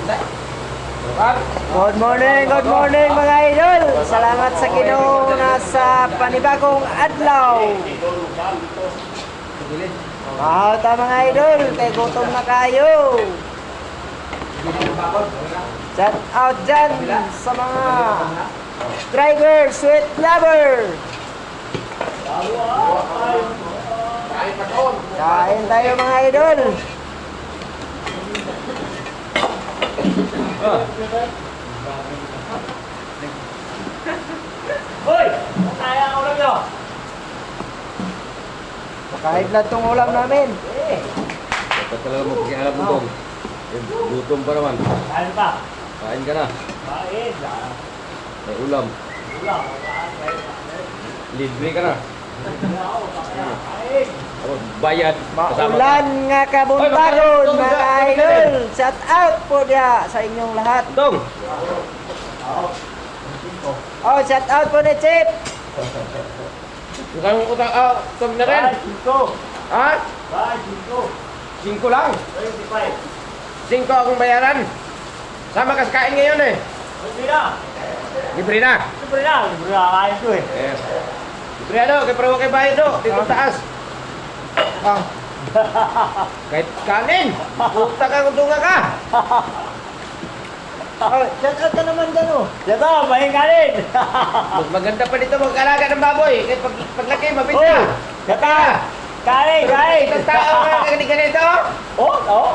Good morning mga idol. Salamat sa Ginoo na sa panibagong adlaw. Mahal mga idol, kay gutom na kayo. Shout out dyan sa mga driver, sweet lover. Kain tayo mga idol. Hoy! Kaya ang ulam nyo? Kahit na itong ulam namin. Dapat talaga magpakialam mo dong. Gutom pa naman. Kain pa? Kain ka na. Kain. May ulam. Ulam. Libre ka na. Kain. Tapos bayad. Kasama ka. Maulan nga kabuntagon mga idol. Shout out po dia sa inyong lahat. Dong! Oh, shout out po ni Chip. Mukhang utang, tom na rin. Bye, 5. Ha? Bye, 5. 5 lang. 25. 5 akong bayaran. Sama ka sa kain ngayon eh. Libre na. Libre na. Libre na. Libre na. Kain to eh. Libre na daw. Kaya pero huwag kayo bayad do. Dito taas. Ah, Kahit kanin. Puta ka kung tunga ka. oh, shout out ka naman dyan oh. Dito, mahing kanin. Mas maganda pa dito mag-alaga ng baboy. Kahit paglaki, Oh, mabinta. dito. Kain, kain. Itong tao ka ganito. Oh, oh.